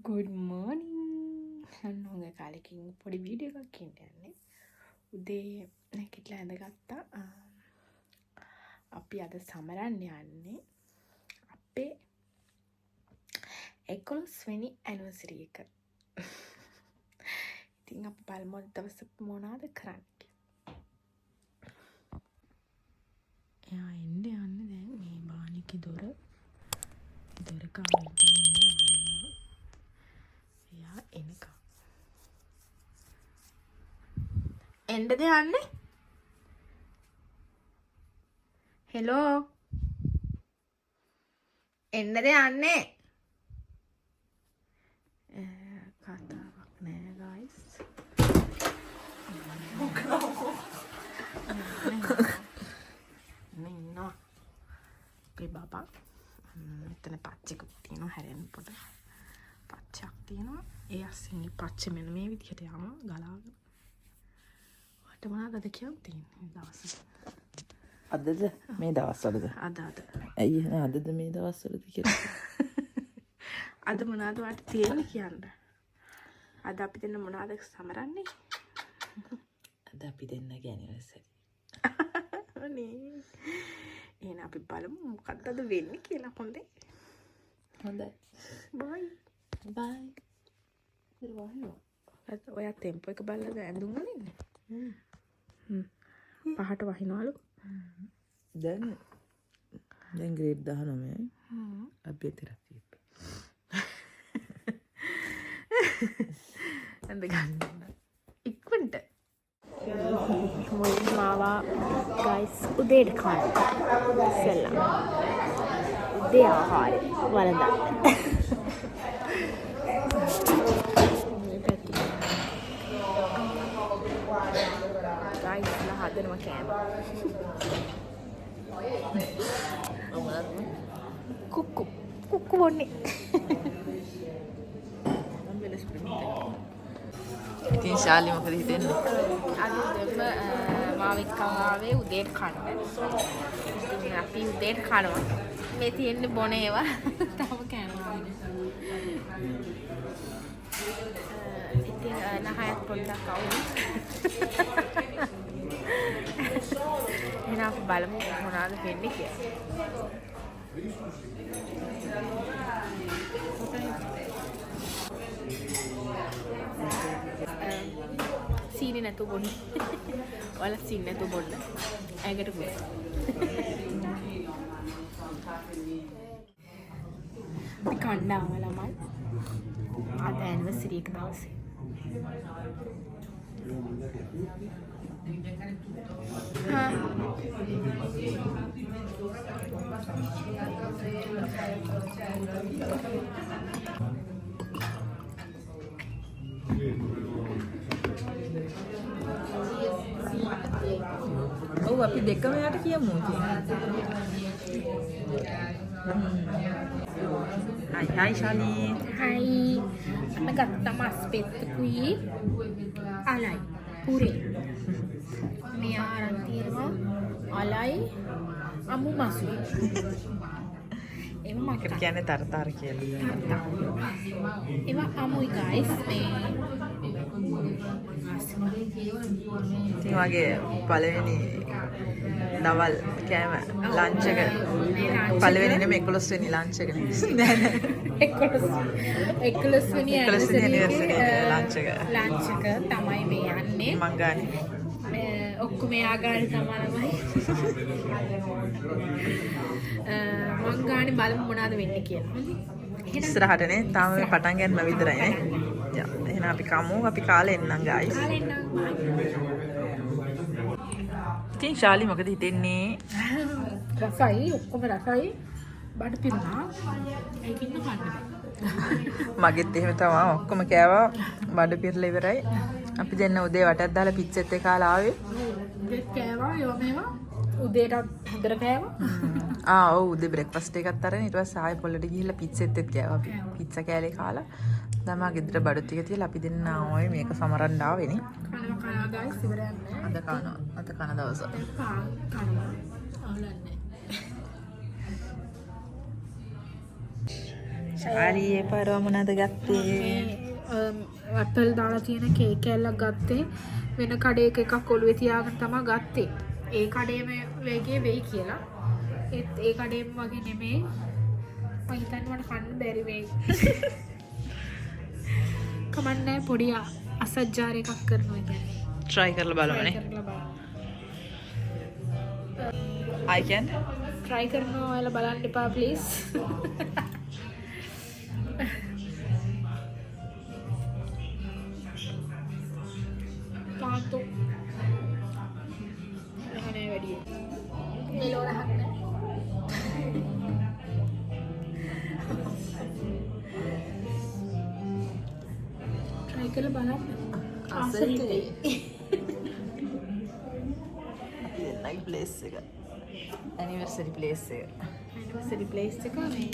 Good morning. හොඟ කාලෙකින් පොඩි video එකක් කියන්නේ. උදේ නැගිටලා ඇඳගත්තා. අපි අද සමරන්න යන්නේ අපේ 11 වෙනි ඇනිවර්සරි එක. ඉතින් අපි බලමු දවස් මොනවද කරන්නේ. එයා එන්නේ යන්නේ දැන් මේ බානිකේ දොර කාගෙන ඉන්නේ. එයා එනකම් එන්නද යන්නේ? හෙලෝ එන්නද යන්නේ? කතාවක් නෑ ගයිස්. නෝ අපේ බබා මෙතන පච්චෙකුත් තියෙනවා හැරෙන්න පොඩ පච්චයක් තියෙනවා. ඒ අස්සෙන් පච්ච මෙන්න මේ විදිහට යනවා ගලාගෙන. ඔයාට මොනවද කියන්න තියෙන්නේ දවස්? අදද මේ දවස්වලද? අද ඇයි අදද මේ දවස්වලද කියලා. අද මොනවද ඔයාට තියෙන්නේ කියන්න. අද අපි දෙන්න මොනවද සමරන්නේ? අද අපි දෙන්නගේ ඇනිවර්සරි. අනේ එහෙනම් අපි බලමු මොකක්ද අද වෙන්නේ කියලා. හොඳයි. බයි. බයි. ඉතින් ඔයා ටෙම්පෝ එක බලලා ඇඳුම් වලින්නේ? පහට වහිනවලු. දැන් ග්‍රේඩ් 19යි. අපි තෙරපිය. ඇඳ ගන්න. ඉක්මනට. මුලින්ම ආවා ගයිස් උදේට කන්න. ඉස්සෙල්ලා. උදේ ආහාරය වළඳන්න. ගයිස්ලා හදනවා කෑම. කුක්කු බොන්නේ. ඉතින් ශාලි මොකද හිතෙන්නේ? අද දෙම මාවිත් ආවේ උදේට කන්න. ඉතින් අපි උදේට කනවා. මේ තියෙන්නේ බොන ඒවා. තව කෑම. ඉතින් නහයත් පොඩ්ඩක් අවුල්. එහෙනම් අපි බලමු මොනවද වෙන්නේ කියලා. සීනි නැතුව බොන්න. ඔයාලා සීනි නැතුව බොන්න. ඇඟට ගොඩ. අපි කණ්ඩායම ළමයි. අද ඇනිවර්සරි එක දවසේ. ඔව් අපි දෙකම යට කියමු Hai Shali. Hai. Nagata mas petukuyi. Alay. Pure. May aran තියෙනවා. Alay. අමු මසු. එම මට කියන්නේ තරතර කියලා. එම අමුයි guys මේ ඉතින් වගේ පළවෙනි දවල් කෑම ලන්ච් එක පළවෙනි නෙමෙයි 11 වෙනි ලන්ච් එක නෑ 11 වෙනි ඇනිවර්සරි ලන්ච් එක තමයි මේ යන්නේ මං ගානේ ඔක්කොම එයා ගානේ තමයි මං ගානේ බලමු මොනවද වෙන්නේ කියලා. ඉස්සරහටනේ තාම මේ පටන් ගන්න විතරයිනේ. යා එහෙනම් අපි කමු අපි කාලේ එන්නම් guys. ඉතින් ශාලි මොකද හිතෙන්නේ? රසයි ඔක්කොම රසයි. බඩ පිරුණා. ඒකින් කන්න බෑ. මගෙත් එහෙම තමයි ඔක්කොම කෑවා. බඩ පිරලා ඉවරයි. අපි දෙන්න උදේ වටක් දාලා පිච්චෙත් එක කාලා ආවේ. උදේට කෑවා ඒවා මේවා. උදේට හොඳට කෑවා. ඔව් උදේ බ්‍රෙක්ෆාස්ට් එකක් අරගෙන ඊට පස්සේ ආයෙ පොල්ලට ගිහිල්ලා පිච්චෙත් කෑවා අපි. පිස්සා කෑලේ කාලා. දැන් මා ගෙදර බඩු ටික තියලා අපි දෙන්න ආවයි මේක සමරන්න ආවෙනේ. කනවා ගයිස් ඉවරන්නේ. අද කන දවස. කනවා. අවුලන්නේ. ශාලී ඒ පාරව මොනවද ගත්තේ? ඇපල් දාලා තියෙන කේක් කෑල්ලක් ගත්තේ. වෙන කඩේක එකක් ඔළුවේ තියාගෙන තමයි ගත්තේ. ඒ කඩේම වගේ වෙයි කියලා. ඒත් ඒ කඩේම වගේ නෙමෙයි. මම හිතන්නේ මට කන්න බැරි වෙයි. කමන්නේ පොඩි අසජ්ජාර එකක් කරනවා කියන්නේ. try කරලා බලමනේ. I can try කරනවා ඔයාලා බලන්න එපා please. පාතු එහනේ වැඩි මෙලෝ රහන්න try කරලා බලන්න අසල්ලේ අපි ප්ලේස් එක ඇනිවර්සරි ප්ලේස් එක ඇනිවර්සරි ප්ලේස් එක මේ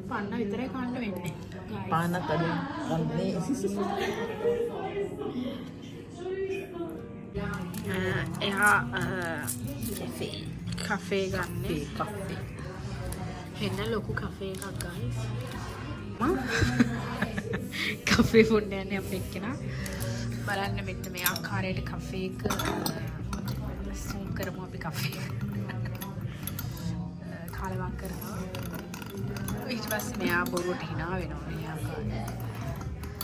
පන්න විතරයි කන්න වෙන්නේ පානක් අදින් ගන්නේ එහා කෆේ ගන්න කෆේ වෙන ලොකු කෆේ එකක් ගයිස් කෆේ ෆුඩ් යන්නේ අපේ එක්කෙනා බලන්න මෙන්න මේ ආකාරයට කෆේ එක සූම් කරමු අපි කෆේ කාලවක් කරනවා ඊට පස්සේ මෙයා බොරුවට hina වෙනවා මේ ආකාරයට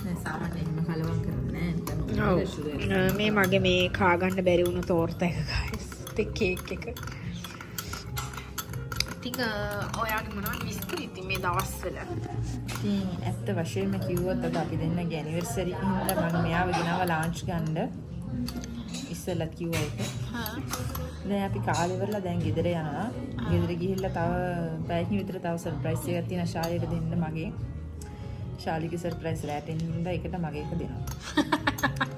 දැන් සාමාන්‍යයෙන්ම කලවම් කරන්නේ නැහැ. මේ මගේ මේ කා ගන්න බැරි වුණු තෝර්ත එක guys. ඒ කේක් එක. ඉතින් ඔයාගේ මොනවද විස්තර ඉතින් මේ දවස්වල? ඉතින් ඇත්ත වශයෙන්ම කිව්වොත් අද අපි දෙන්නගේ ඇනිවර්සරි හින්දා මම මෙයාව ගෙනාව ලාන්ච් ගන්න. ඉස්සෙල්ලත් කිව්වා ඒක. දැන් අපි කාලේ ඉවරලා දැන් ගෙදර යනවා. ගෙදර ගිහිල්ලා තව පැයකින් විතර තව සර්ප්‍රයිස් එකක් තියෙනවා ශාලියට දෙන්න මගේ. ශාලිගේ සර්ප්‍රයිස් රැට ඉඳලා ඒකට මගේ එක දෙනවා.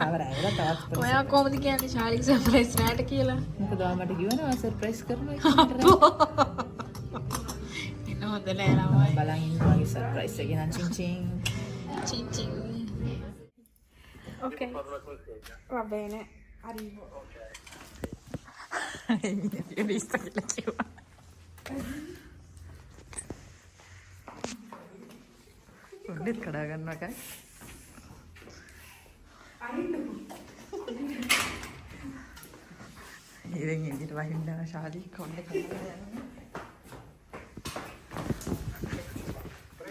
තව රැයලා තවත් ඔයා කොහොමද කියන්නේ ශාලිගේ සර්ප්‍රයිස් රැට කියලා? මොකද ඔයාමට කිව්වනේ සර්ප්‍රයිස් කරනවා කියලා. එන්න හොඳ නෑ ළමයි. බලන් ඉන්න මගේ සර්ප්‍රයිස් එක ගෙනන් චින් චින්. චින් චින්. Okay. Va bene. Arrivo. Io visto che la chiama. කොණ්ඩෙත් කඩා ගන්නවා කයි. ඉතින් එදිට වහින්න ශාලී කොණ්ඩේ කඩා ගන්නවා.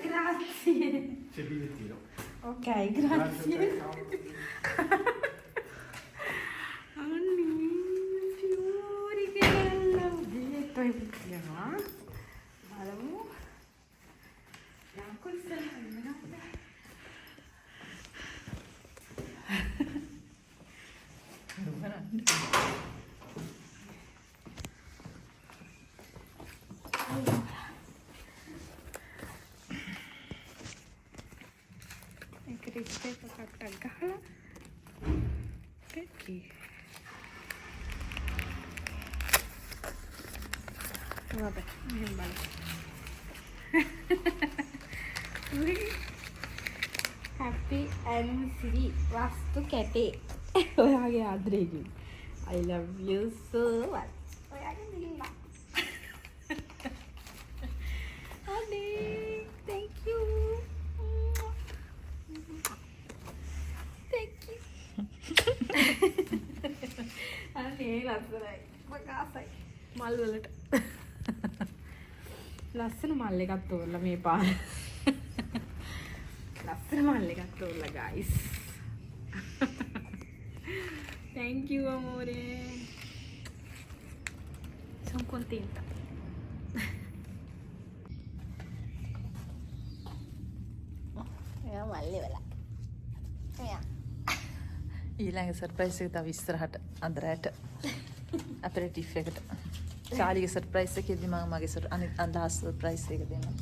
Grazie. C'è il bigliettino. Ok, grazie. Anni, fiori, che bello. Biglietto e no? Vado. Questo è rispetto a gala perché vabbè non vale happy anniversary vastu kete ඔයාගේ ආදරේකින් I love you so much ඔයාගේ දිල්ලා අනේ thank you thank you අනේ ලස්සනයි මකාසයි මල් වලට ලස්සන මල් එකක් තෝරලා මේ පාර ලස්සන මල් එකක් තෝරලා guys thank you amore sono contenta මල්ලි වෙලා ඊළඟ සර්ප්‍රයිස් එක තව ඉස්සරහට අද රැට අපෙරටිව් එකට ශාලිගේ සර්ප්‍රයිස් එකේදී මම මගේ අනිත් අදහස් සර්ප්‍රයිස් එක දෙන්නම්.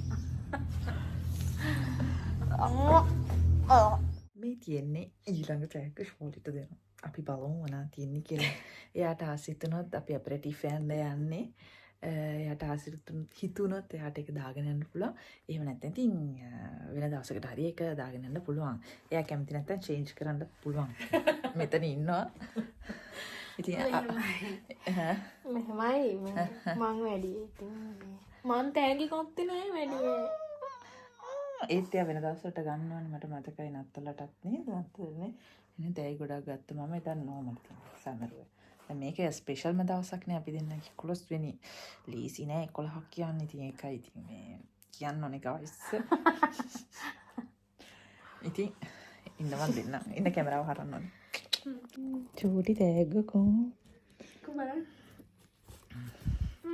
මේ තියෙන්නේ ඊළඟ ට්‍රැක් ෂෝලිට දෙනවා. අපි බලමු මොනවා තියෙන්නේ කියලා. එයාට ආසිතුනොත් අපි අපෙරටිව් යන්න යන්නේ. එයාට හිතුනොත් එයාට ඒක දාගෙන යන්න පුළුවන්. එහෙම නැත්නම් ඉතින් වෙන දවසකට හරි ඒක දාගෙන යන්න පුළුවන්. එයා කැමති නැත්නම් චේන්ජ් කරන්න පුළුවන්. මෙතන ඉන්නවා. ඉතින් මෙහෙමයි මං වැඩි ඉතින් මං තෑගි කොත්තේ නෑ වැඩි ඒත් යා වෙන දවසට ගන්නවනේ මට මතකයි නත්තලටත් නේද නත්තලනේ එනේ දැයි ගොඩක් ගත්ත මම ඉතින් නෝමල් තියෙනවා සමරුවේ දැන් මේක ස්පෙෂල්ම දවසක් නේ අපි දෙන්න 11 වෙනි ලීසි නෑ 11ක් කියන්නේ ඉතින් ඒකයි ඉතින් මේ කියන්න ඕනේ ගයිස් ඉතින් ඉන්නවන් දෙන්න ඉන්න කැමරාව හරන්න ඕනේ චූටි තෑග්ග බලන්න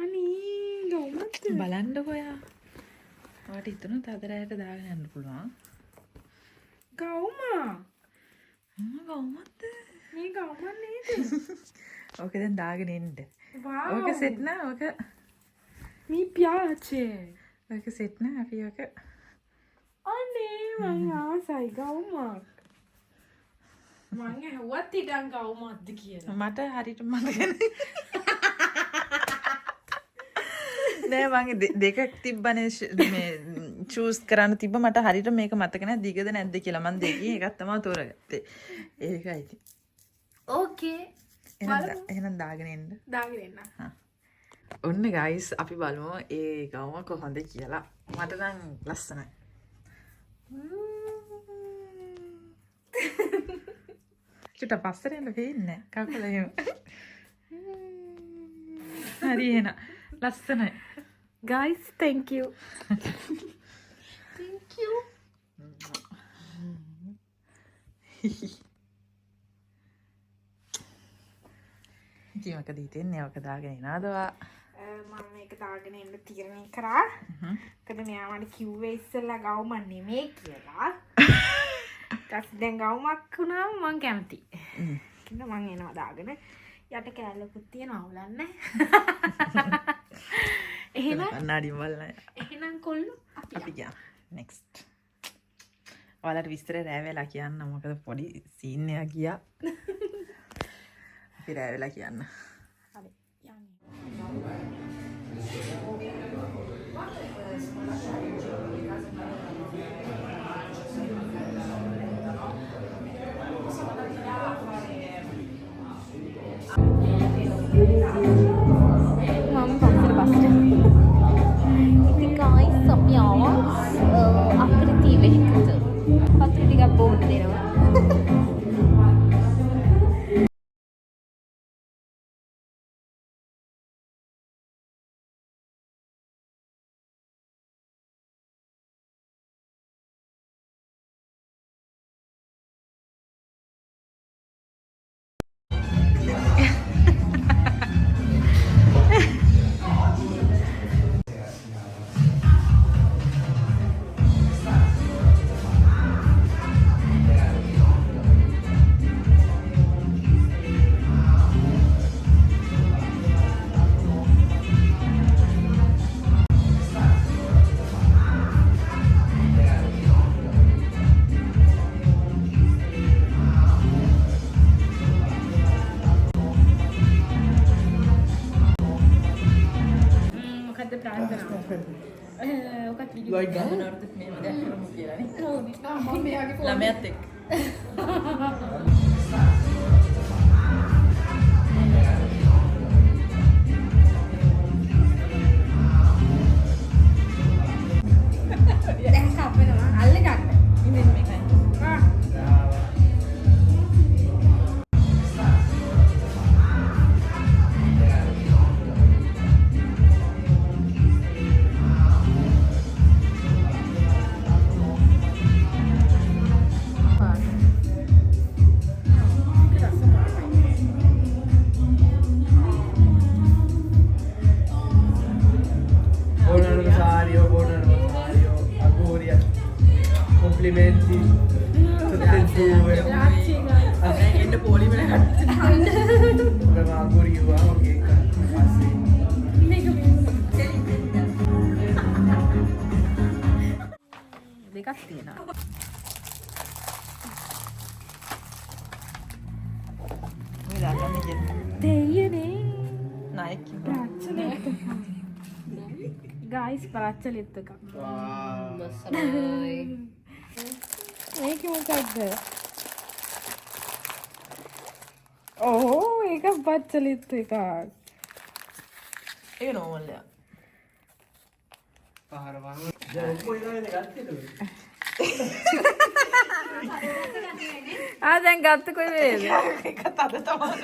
අනේ ගොමත් බලන්නකෝ යා ඔයාට හිතුණොත් අද රැයට දාගෙන යන්න පුළුවන් ගවුමා ගවුමත් මේ ගවුමක් නේද ඕක දැන් දාගෙන එන්න වාව් ඕක සෙට් නා ඕක mi piace ඕක සෙට් නා අපි ඕක අනේ මං ආසයි ගවුමක් මං ඇහුවත් ඉඩම් ගවුමක්ද කියලා මට හරියට මතක නෑ මගේ දෙකක් තිබ්බනේ මේ චූස් කරන්න තිබ්බ මට හරියට මේක මතක නෑ දිගද නැද්ද කියලා මං දෙකේ එකක් තමයි තෝරගත්තේ ඒකයි ඉතින් ඕකේ එහෙනම් දාගෙන එන්න දාගෙන එන්න ඔන්න ගයිස් අපි බලමු ඒ ගවුම කොහොමද කියලා මට නම් ලස්සනයි චුට්ට පස්සට එන්න පේන්නේ කකුල එහෙම හරි එහෙනම් ලස්සනයි guys thank you thank you ඉතින් ඔක දීතෙන්නේ ඔක දාගෙන එනවදවා මම මේක දාගෙන එන්න තීරණය කරා මොකද මෙයා මට කිව්වේ ඉස්සෙල්ලා ගවුම නෙමෙයි කියලා ඊට දැන් ගවුමක් වුණාම මං කැමති කින්ද මං එනවා දාගෙන යට කෑල්ලකුත් තියෙනවා අවුලක් නැහැ එහෙනම් කන්නාඩියෙන් බලන්න එහෙනම් කොල්ලෝ අපි ගියා next ඔයාලට විස්තර රෑ වෙලා කියන්න මොකද පොඩි සීන් එකක් ගියා අපි රෑ වෙලා කියන්න හරි යන්නේ Mama pasti pasti. Itu guys, අපි ආවා අපරිතිවෙකට. පත්‍ර ටිකක් බොන්න දෙනවා. ළමයාත් එක්ක දැන් කපනවා අල්ල ගන්න ඉතින් මේකයි complimenti tutte e due Grazie guys. එන්න පොලි වල ma auguri che sì දෙකක් තියෙනවා මේ දාගන්න කියන්නේ දෙයනේ. නායක Guys, පරච්චලෙත් එකක්. මේක මොකක්ද? ඕ ඒක පච්චලෙත් එකක්. ඒක නෝමල් එක pahara banget. Jangan lupa ini ganti tuh. ආ දැන් ගත්ත කොයි වේද? එක තද තමයි.